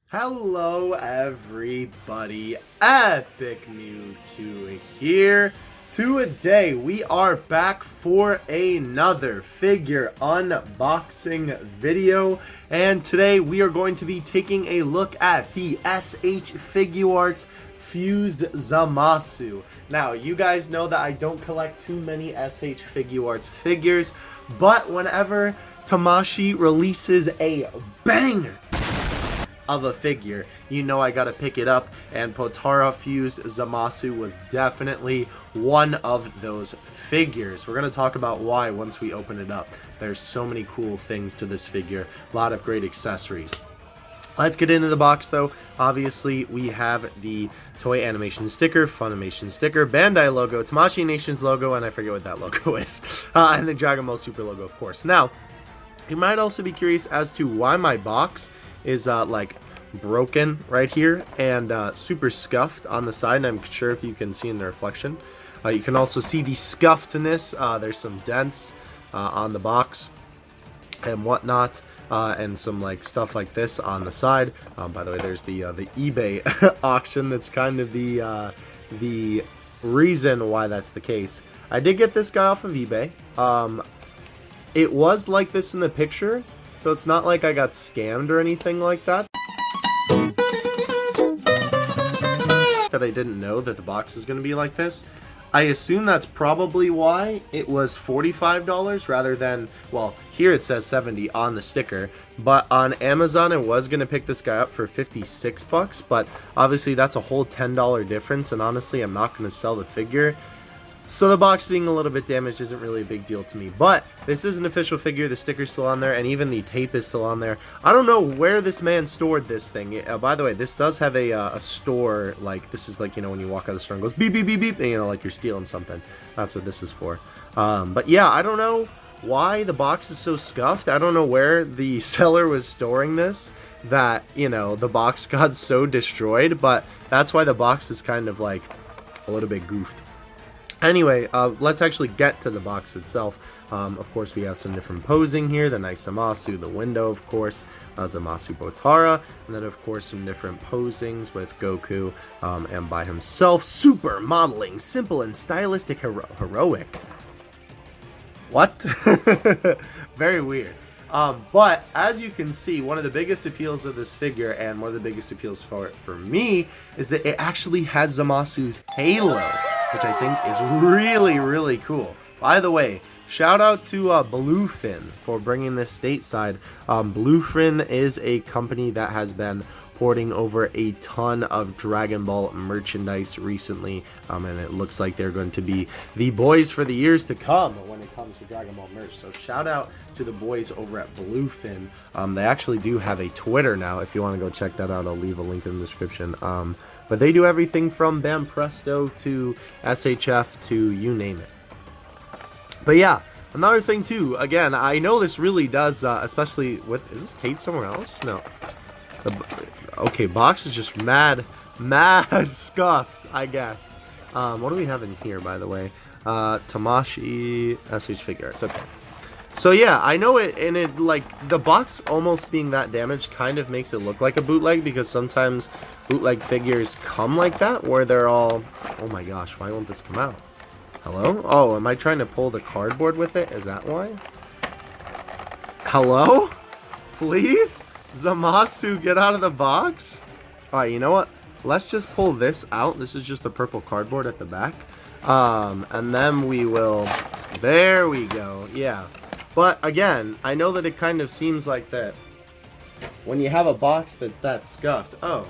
Hello everybody, Epic Mewtwo here. Today we are back for another figure unboxing video, and today we are going to be taking a look at the SH FIGUARTS Fused Zamasu. Now, you guys know that I don't collect too many SH FIGUARTS figures, but whenever Tamashii releases a banger of a figure, you know I gotta pick it up, and Potara Fused Zamasu was definitely one of those figures. We're gonna talk about why once we open it up. There's so many cool things to this figure, a lot of great accessories. Let's get into the box though. Obviously, we have the Toei Animation sticker, Funimation sticker, Bandai logo, Tamashii Nations logo, and I forget what that logo is, and the Dragon Ball Super logo, of course. Now, you might also be curious as to why my box is like broken right here and super scuffed on the side, and I'm sure if you can see in the reflection. You can also see the scuffedness. There's some dents on the box and whatnot, and some like stuff like this on the side. By the way, there's the eBay auction. That's kind of the reason why that's the case. I did get this guy off of eBay. It was like this in the picture, so it's not like I got scammed or anything like that. That I didn't know that the box was going to be like this. I assume that's probably why it was $45 rather than, well, here it says 70 on the sticker, but on Amazon I was going to pick this guy up for 56 bucks, but obviously that's a whole $10 difference, and honestly I'm not going to sell the figure. So the box being a little bit damaged isn't really a big deal to me, but this is an official figure. The sticker's still on there, and even the tape is still on there. I don't know where this man stored this thing. By the way, this does have a store, like, this is like, you know, when you walk out of the store and goes beep, beep, beep, beep, and, you know, like you're stealing something. That's what this is for. But yeah, I don't know why the box is so scuffed. I don't know where the seller was storing this, that, you know, the box got so destroyed, but that's why the box is kind of like a little bit goofed. Anyway, let's actually get to the box itself. Of course, we have some different posing here. The nice Zamasu, the window, of course, Zamasu Potara, and then, of course, some different posings with Goku and by himself. Super modeling, simple and stylistic, heroic. What? Very weird. But as you can see, one of the biggest appeals of this figure, and one of the biggest appeals for me, is that it actually has Zamasu's halo, which I think is really, really cool. By the way, shout out to Bluefin for bringing this stateside. Bluefin is a company that has been porting over a ton of Dragon Ball merchandise recently, and it looks like they're going to be the boys for the years to come when it comes to Dragon Ball merch. So shout out to the boys over at Bluefin. They actually do have a Twitter now. If you want to go check that out, I'll leave a link in the description. But they do everything from Bam Presto to SHF to you name it. But yeah, another thing too, again, I know this really does, especially with, is this tape somewhere else? No. Okay, box is just mad scuffed, I guess. What do we have in here, by the way? Tamashii SH FIGUARTS. Okay. So yeah, I know it, and it, like, the box almost being that damaged kind of makes it look like a bootleg, because sometimes bootleg figures come like that, where they're all, oh my gosh, why won't this come out? Hello? Oh, am I trying to pull the cardboard with it? Is that why? Hello? Please? Zamasu, get out of the box? Alright, you know what? Let's just pull this out. This is just the purple cardboard at the back. And then we will... There we go. Yeah. But, again, I know that it kind of seems like that when you have a box that's that scuffed... Oh,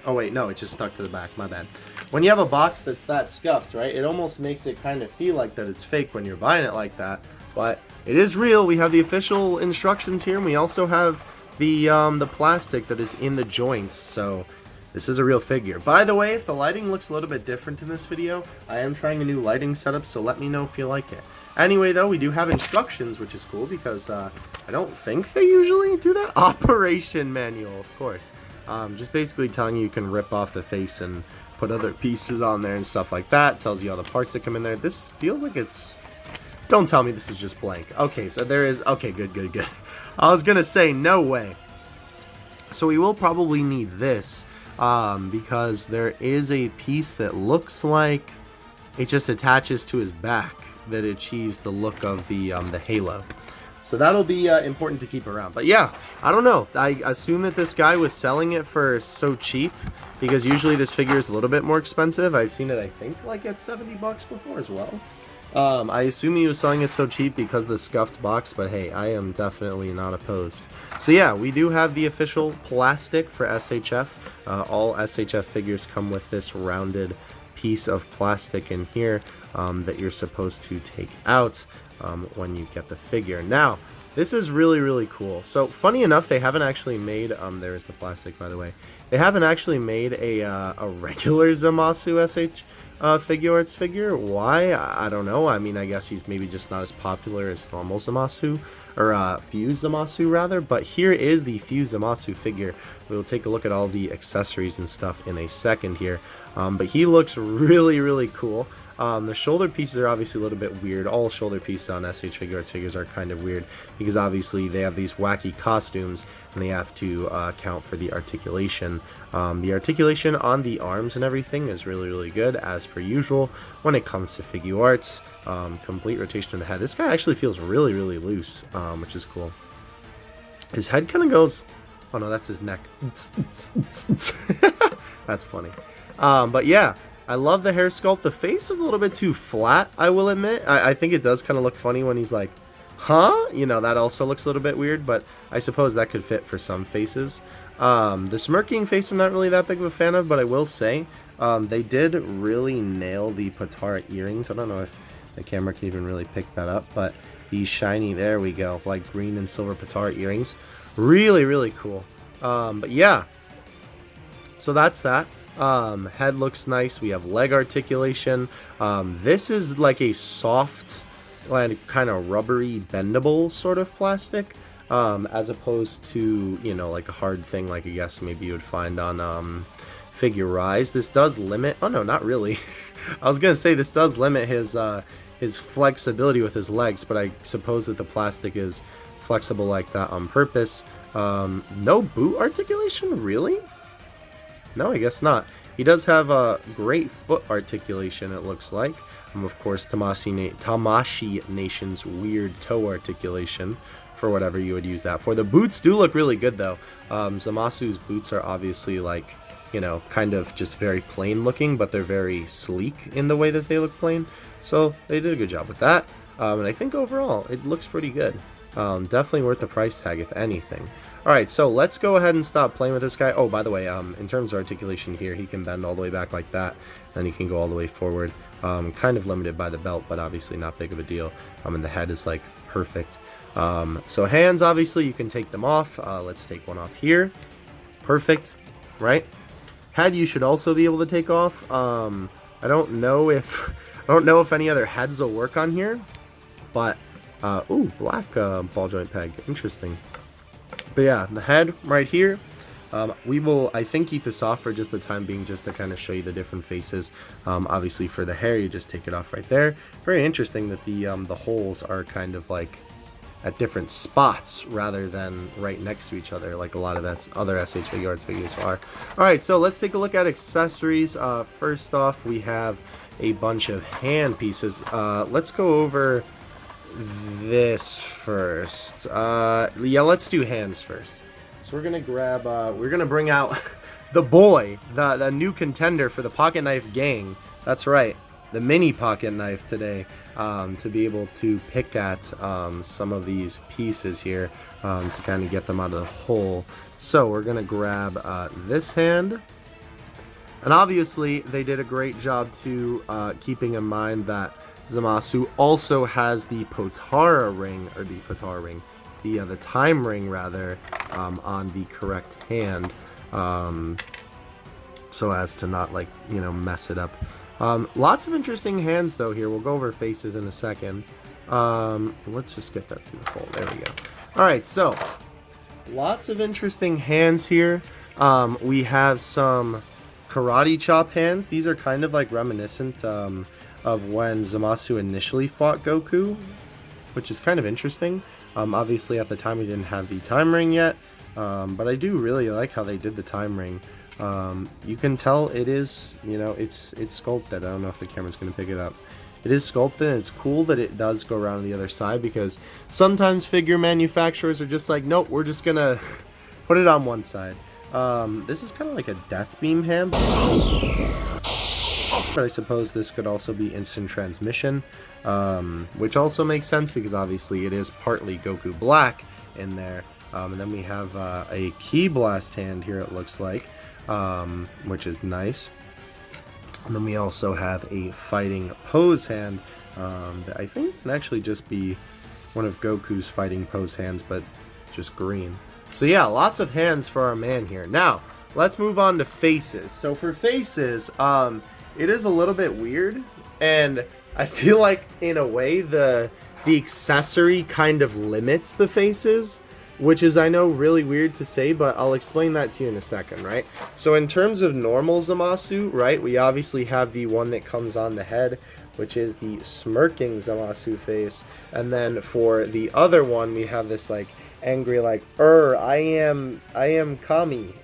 wait, no, it just stuck to the back. My bad. When you have a box that's that scuffed, right, it almost makes it kind of feel like that it's fake when you're buying it like that. But it is real. We have the official instructions here, and we also have the plastic that is in the joints, so this is a real figure. By the way, if the lighting looks a little bit different in this video, I am trying a new lighting setup, so let me know if you like it. Anyway, though, we do have instructions, which is cool, because I don't think they usually do that. Operation manual, of course. Just basically telling you can rip off the face and put other pieces on there and stuff like that. Tells you all the parts that come in there. This feels like it's... Don't tell me this is just blank. Okay, so there is... Okay, good. I was going to say, no way. So we will probably need this because there is a piece that looks like it just attaches to his back that achieves the look of the halo. So that'll be important to keep around. But yeah, I don't know. I assume that this guy was selling it for so cheap because usually this figure is a little bit more expensive. I've seen it, I think, like at 70 bucks before as well. I assume he was selling it so cheap because of the scuffed box, but hey, I am definitely not opposed. So yeah, we do have the official plastic for SHF. All SHF figures come with this rounded piece of plastic in here that you're supposed to take out when you get the figure. Now, this is really cool. So funny enough, they haven't actually made there is the plastic, by the way. They haven't actually made a regular Zamasu SH FIGUARTS figure. Why? I don't know. I mean, I guess he's maybe just not as popular as normal Zamasu, or Fused Zamasu rather. But here is the Fused Zamasu figure. We'll take a look at all the accessories and stuff in a second here. But he looks really cool. The shoulder pieces are obviously a little bit weird. All shoulder pieces on SH FIGUARTS figures are kind of weird because obviously they have these wacky costumes and they have to account for the articulation. The articulation on the arms and everything is really good as per usual when it comes to FIGUARTS. Complete rotation of the head. This guy actually feels really loose, which is cool. His head kind of goes... Oh no, that's his neck. That's funny. But yeah, I love the hair sculpt. The face is a little bit too flat, I will admit. I think it does kind of look funny when he's like, huh? You know, that also looks a little bit weird, but I suppose that could fit for some faces. The smirking face I'm not really that big of a fan of, but I will say they did really nail the Potara earrings. I don't know if the camera can even really pick that up, but these shiny, there we go, like green and silver Potara earrings. Really cool. But yeah, so that's that. Head looks nice. We have leg articulation. This is like a soft, like kind of rubbery, bendable sort of plastic, as opposed to, you know, like a hard thing like I guess maybe you would find on Figure-Rise. This does limit... Oh no, not really. I was gonna say this does limit his flexibility with his legs, but I suppose that the plastic is flexible like that on purpose. No boot articulation, really? No, I guess not. He does have a great foot articulation, it looks like. Of course, Tamashii Nation's weird toe articulation, for whatever you would use that for. The boots do look really good, though. Zamasu's boots are obviously, like, you know, kind of just very plain looking, but they're very sleek in the way that they look plain. So, they did a good job with that. And I think overall, it looks pretty good. Definitely worth the price tag, if anything. Alright, so let's go ahead and stop playing with this guy. Oh, by the way, in terms of articulation here, he can bend all the way back like that, then he can go all the way forward. Kind of limited by the belt, but obviously not big of a deal. And the head is, like, perfect. So hands, obviously, you can take them off. Let's take one off here. Perfect, right? Head, you should also be able to take off. I don't know if any other heads will work on here, but... ooh, black ball joint peg. Interesting. But yeah, the head right here. We will, I think, keep this off for just the time being, just to kind of show you the different faces. Obviously, for the hair, you just take it off right there. Very interesting that the holes are kind of like at different spots rather than right next to each other, like a lot of other SH FIGUARTS figures are. All right, so let's take a look at accessories. First off, we have a bunch of hand pieces. Let's go over this first. Yeah, let's do hands first. So we're gonna grab we're gonna bring out the boy, the new contender for the pocket knife gang. That's right, the mini pocket knife today, to be able to pick at some of these pieces here, to kind of get them out of the hole. So we're gonna grab this hand, and obviously they did a great job to keeping in mind that Zamasu also has the Potara ring, or the time ring rather, on the correct hand, so as to not, like, you know, mess it up. Lots of interesting hands though here. We'll go over faces in a second. Let's just get that through the hole. There we go. All right, so lots of interesting hands here. We have some karate chop hands. These are kind of like reminiscent of when Zamasu initially fought Goku, which is kind of interesting. Obviously at the time we didn't have the time ring yet, but I do really like how they did the time ring. You can tell it is, you know, it's sculpted. I don't know if the camera's going to pick it up. It is sculpted, and it's cool that it does go around the other side, because sometimes figure manufacturers are just like, nope, we're just going to put it on one side. This is kind of like a death beam hand, but I suppose this could also be instant transmission, which also makes sense because obviously it is partly Goku Black in there. And then we have a Ki Blast hand here, it looks like, which is nice. And then we also have a fighting pose hand that I think can actually just be one of Goku's fighting pose hands, but just green. So yeah, lots of hands for our man here. Now, let's move on to faces. So for faces, it is a little bit weird, and I feel like in a way the accessory kind of limits the faces, which is, I know, really weird to say, but I'll explain that to you in a second, right? So in terms of normal Zamasu, right, we obviously have the one that comes on the head, which is the smirking Zamasu face, and then for the other one, we have this, like, angry, like, I am Kami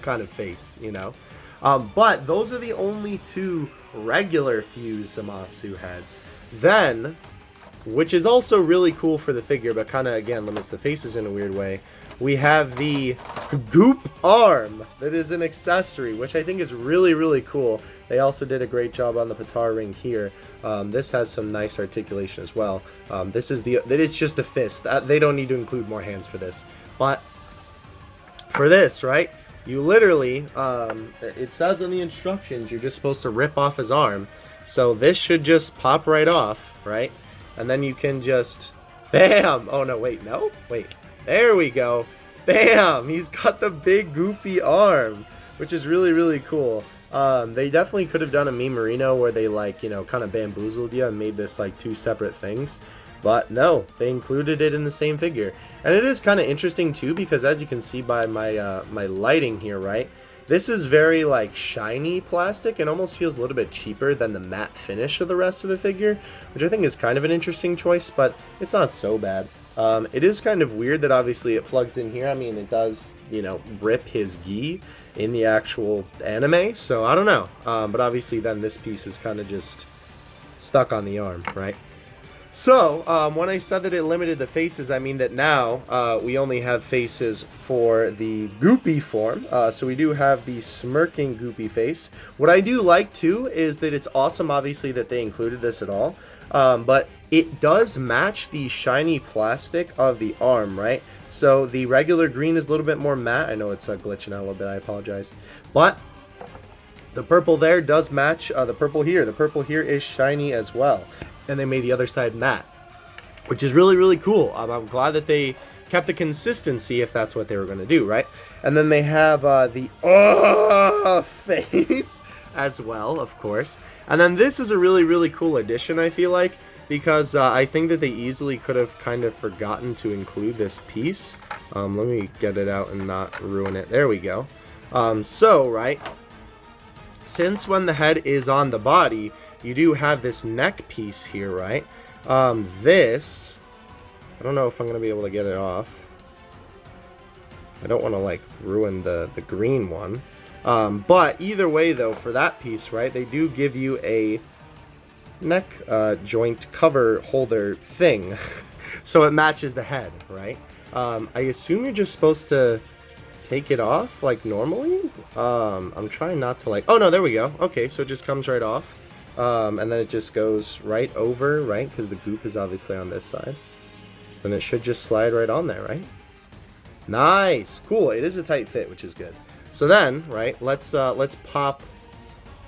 kind of face, you know? But those are the only two regular fused Zamasu heads. Then, which is also really cool for the figure, but kind of, again, limits the faces in a weird way, we have the Goop arm that is an accessory, which I think is really, really cool. They also did a great job on the Potara ring here. This has some nice articulation as well. It's just a fist. They don't need to include more hands for this. But for this, right, you literally, it says in the instructions, you're just supposed to rip off his arm. So this should just pop right off, right? And then you can just, bam! Oh, no, wait, no? Wait, there we go. Bam! He's got the big goofy arm, which is really, really cool. They definitely could have done a Me Marino where they, like, you know, kind of bamboozled you and made this, like, two separate things. But no, they included it in the same figure. And it is kind of interesting, too, because as you can see by my, my lighting here, right? This is very, like, shiny plastic and almost feels a little bit cheaper than the matte finish of the rest of the figure, which I think is kind of an interesting choice, but it's not so bad. It is kind of weird that obviously it plugs in here. I mean, it does, you know, rip his gi in the actual anime, so I don't know. But obviously then this piece is kind of just stuck on the arm, right? So, when I said that it limited the faces, I mean that now we only have faces for the goopy form. So we do have the smirking goopy face. What I do like, too, is that it's awesome, obviously, that they included this at all. But it does match the shiny plastic of the arm, right? So the regular green is a little bit more matte. I know it's glitching out a little bit. I apologize. But the purple there does match the purple here. The purple here is shiny as well. And they made the other side matte, which is really, really cool. I'm glad that they kept the consistency if that's what they were going to do, right? And then they have the face as well, of course. And then this is a really, really cool addition, I feel like, because I think that they easily could have kind of forgotten to include this piece. Let me get it out and not ruin it. There we go. So, right, since when the head is on the body, you do have this neck piece here, right? This, I don't know if I'm going to be able to get it off. I don't want to, like, ruin the green one. But either way, though, for that piece, right, they do give you a neck joint cover holder thing. So it matches the head, right? I assume you're just supposed to take it off, like, normally? I'm trying not to, like, oh, no, there we go. Okay, so it just comes right off. And then it just goes right over, right? Because the goop is obviously on this side. So then it should just slide right on there, right? Nice! Cool, it is a tight fit, which is good. So then, right, let's pop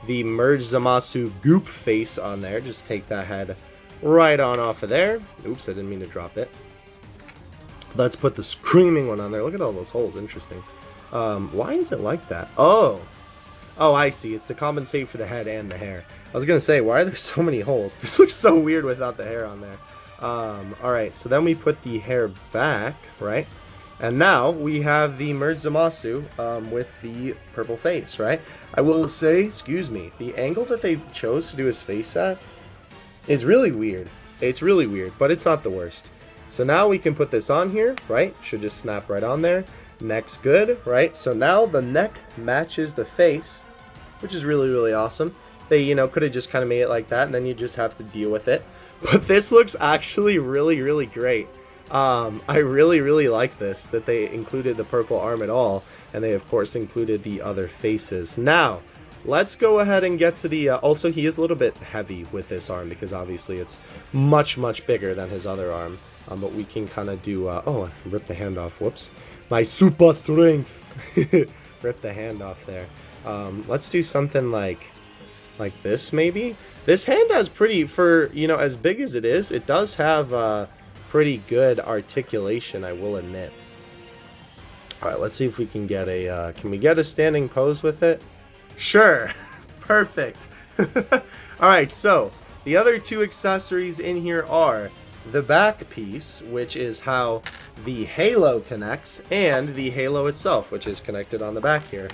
the Merged Zamasu goop face on there. Just take that head right on off of there. Oops, I didn't mean to drop it. Let's put the screaming one on there. Look at all those holes, interesting. Why is it like that? Oh, I see. It's to compensate for the head and the hair. I was going to say, why are there so many holes? This looks so weird without the hair on there. Alright, so then we put the hair back, right? And now we have the Merged Zamasu with the purple face, right? I will say, excuse me, the angle that they chose to do his face at is really weird. It's really weird, but it's not the worst. So now we can put this on here, right? Should just snap right on there. Neck's good, right? So now the neck matches the face, which is really, really awesome. They, you know, could have just kind of made it like that, and then you just have to deal with it. But this looks actually really, really great. I really, really like this, that they included the purple arm at all, and they, of course, included the other faces. Now, let's go ahead and get to the... also, he is a little bit heavy with this arm, because obviously it's much, much bigger than his other arm. But we can kind of do... oh, rip the hand off. Whoops. My super strength. Rip the hand off there. Let's do something like this, maybe? This hand has pretty... for, you know, as big as it is, it does have... pretty good articulation, I will admit. Alright, let's see if we can get a, can we get a standing pose with it? Sure! Perfect! Alright, so, the other two accessories in here are the back piece, which is how the halo connects, and the halo itself, which is connected on the back here.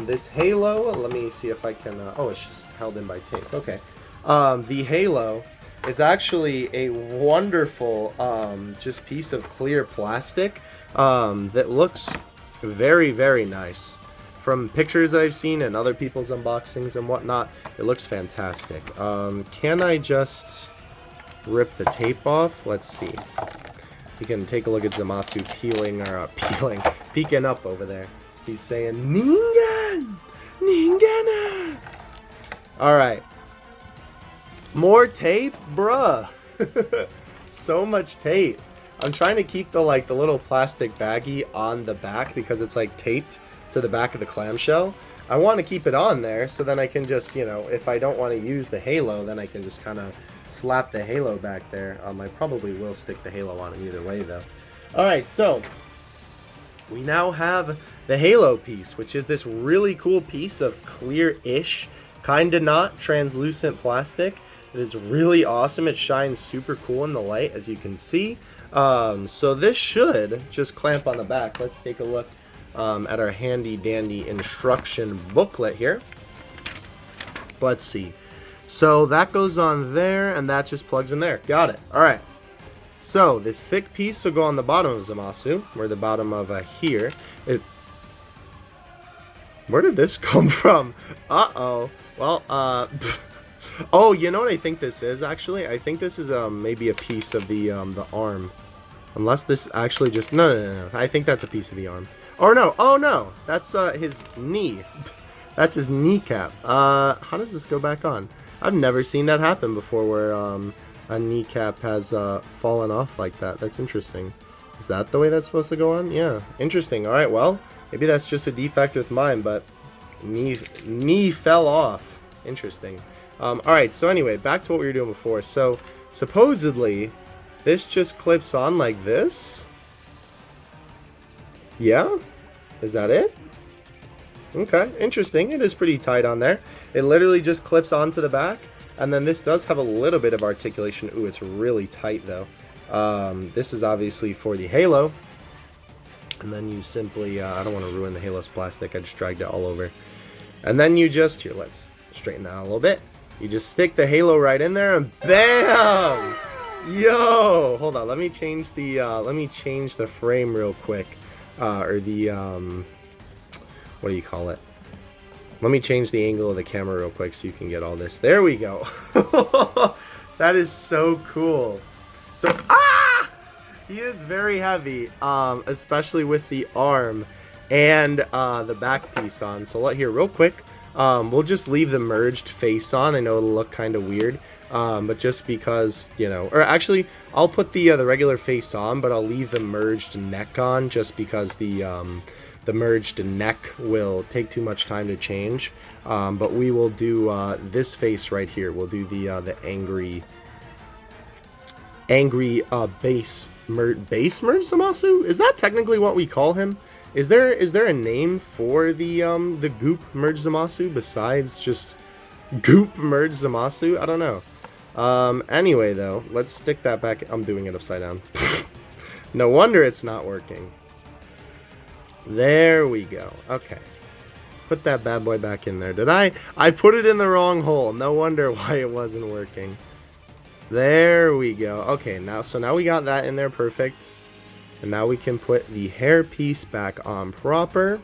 This halo, let me see if I can, oh, it's just held in by tape, okay. The halo is actually a wonderful just piece of clear plastic that looks very, very nice. From pictures that I've seen and other people's unboxings and whatnot, it looks fantastic. Can I just rip the tape off? Let's see. You can take a look at Zamasu peeking up over there. He's saying, Ningen! Ningen! Alright. More tape? Bruh. So much tape. I'm trying to keep the little plastic baggie on the back because it's like taped to the back of the clamshell. I want to keep it on there so then I can just, you know, if I don't want to use the halo, then I can just kind of slap the halo back there. I probably will stick the halo on it either way though. Alright, so we now have the halo piece, which is this really cool piece of clear-ish, kind of not translucent plastic. It is really awesome. It shines super cool in the light, as you can see. So this should just clamp on the back. Let's take a look at our handy-dandy instruction booklet here. Let's see. So that goes on there, and that just plugs in there. Got it. All right. So this thick piece will go on the bottom of Zamasu, or the bottom of here. Where did this come from? Uh-oh. Well, oh, you know what I think this is, actually? I think this is maybe a piece of the arm. Unless this actually just... No. I think that's a piece of the arm. Or no. Oh, no. That's his knee. That's his kneecap. How does this go back on? I've never seen that happen before where a kneecap has fallen off like that. That's interesting. Is that the way that's supposed to go on? Yeah. Interesting. All right, well, maybe that's just a defect with mine, but knee fell off. Interesting. Alright, so anyway, back to what we were doing before. So, supposedly, this just clips on like this? Yeah? Is that it? Okay, interesting. It is pretty tight on there. It literally just clips onto the back, and then this does have a little bit of articulation. Ooh, it's really tight, though. This is obviously for the halo. And then you simply, I don't want to ruin the halo's plastic. I just dragged it all over. And then you just, here, let's straighten that out a little bit. You just stick the halo right in there and BAM! Yo! Hold on, let me change the frame real quick. Or the, what do you call it? Let me change the angle of the camera real quick so you can get all this. There we go. That is so cool. So, he is very heavy, especially with the arm and the back piece on. So here, real quick. We'll just leave the merged face on. I know it'll look kind of weird, but just because, you know, or actually, I'll put the regular face on, but I'll leave the merged neck on just because the merged neck will take too much time to change. But we will do this face right here. We'll do the angry base merged Zamasu. Is that technically what we call him? Is there a name for the Goop Merged Zamasu besides just Goop Merged Zamasu? I don't know. Anyway, though, let's stick that back. I'm doing it upside down. No wonder it's not working. There we go. Okay. Put that bad boy back in there. Did I? I put it in the wrong hole. No wonder why it wasn't working. There we go. Okay, now we got that in there perfect. And now we can put the hair piece back on proper.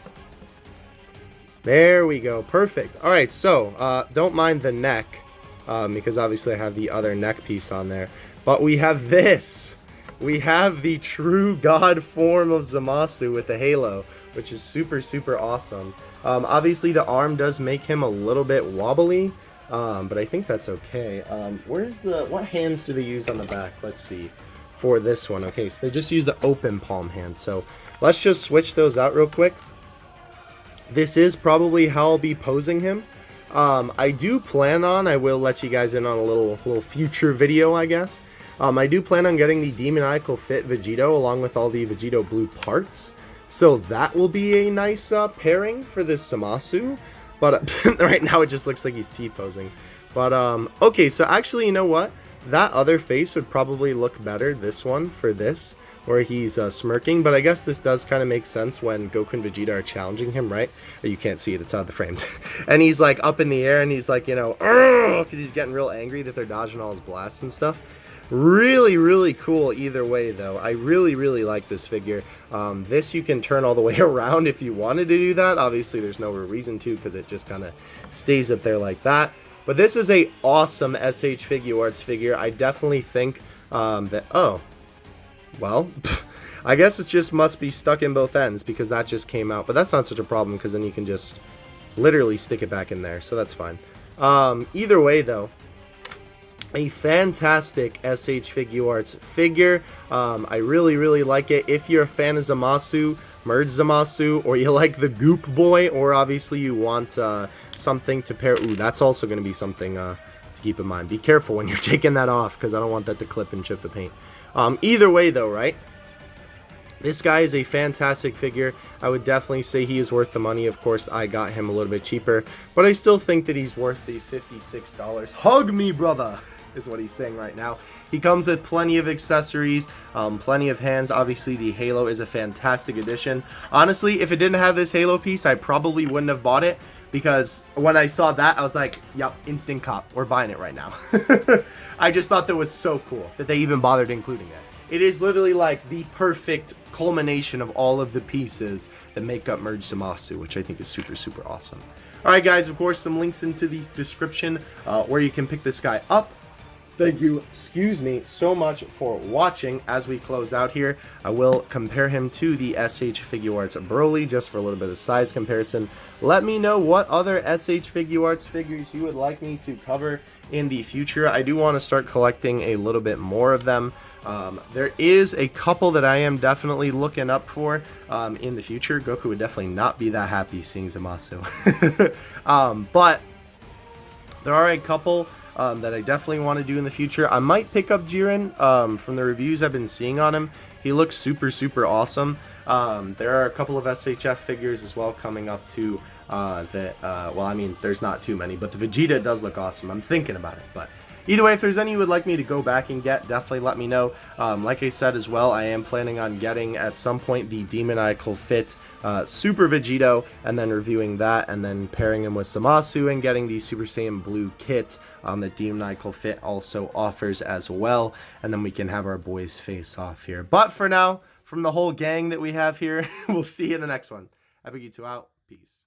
There we go. Perfect. All right, so don't mind the neck because obviously I have the other neck piece on there. But we have this. We have the true god form of Zamasu with the halo, which is super, super awesome. Obviously, the arm does make him a little bit wobbly, but I think that's okay. What hands do they use on the back? Let's see. For this one, okay, so they just use the open palm hands. So let's just switch those out real quick. This is probably how I'll be posing him. I do plan on, I will let you guys in on a little future video, I guess. I do plan on getting the demoniacal fit Vegito along with all the Vegito blue parts. So that will be a nice pairing for this Zamasu. But right now it just looks like he's T-posing. But okay, so actually, you know what? That other face would probably look better, this one, for this, where he's smirking. But I guess this does kind of make sense when Goku and Vegeta are challenging him, right? You can't see it, it's out of the frame. And he's like up in the air and he's like, you know, because he's getting real angry that they're dodging all his blasts and stuff. Really, really cool either way, though. I really, really like this figure. This you can turn all the way around if you wanted to do that. Obviously, there's no reason to because it just kind of stays up there like that. But this is a awesome SH Figuarts figure. I definitely think that... Oh. Well, I guess it just must be stuck in both ends because that just came out. But that's not such a problem because then you can just literally stick it back in there. So that's fine. Either way, though. A fantastic SH Figuarts figure. I really, really like it. If you're a fan of Zamasu, Merged Zamasu, or you like the Goop Boy, or obviously you want something to pair... Ooh, that's also going to be something to keep in mind. Be careful when you're taking that off, because I don't want that to clip and chip the paint. Either way, though, right? This guy is a fantastic figure. I would definitely say he is worth the money. Of course, I got him a little bit cheaper, but I still think that he's worth the $56. Hug me, brother! Is what he's saying right now. He comes with plenty of accessories, plenty of hands. Obviously, the halo is a fantastic addition. Honestly, if it didn't have this halo piece, I probably wouldn't have bought it because when I saw that, I was like, yep, instant cop. We're buying it right now. I just thought that was so cool that they even bothered including it. It is literally like the perfect culmination of all of the pieces that make up Merged Zamasu, which I think is super, super awesome. Alright guys, of course, some links into the description where you can pick this guy up. Thank you, excuse me, so much for watching. As we close out here, I will compare him to the SH Figuarts Broly just for a little bit of size comparison. Let me know what other SH Figuarts figures you would like me to cover in the future. I do want to start collecting a little bit more of them. There is a couple that I am definitely looking up for in the future. Goku would definitely not be that happy seeing Zamasu. But there are a couple that I definitely want to do in the future. I might pick up Jiren. From the reviews I've been seeing on him, he looks super, super awesome. There are a couple of SHF figures as well coming up too. Well, I mean, there's not too many, but the Vegeta does look awesome. I'm thinking about it, but either way, if there's any you would like me to go back and get, definitely let me know. Like I said as well, I am planning on getting at some point the demoniacal fit Super Vegito, and then reviewing that, and then pairing him with Zamasu and getting the Super Saiyan Blue kit that demoniacal fit also offers as well. And then we can have our boys face off here. But for now, from the whole gang that we have here, we'll see you in the next one. Epic2 out. Peace.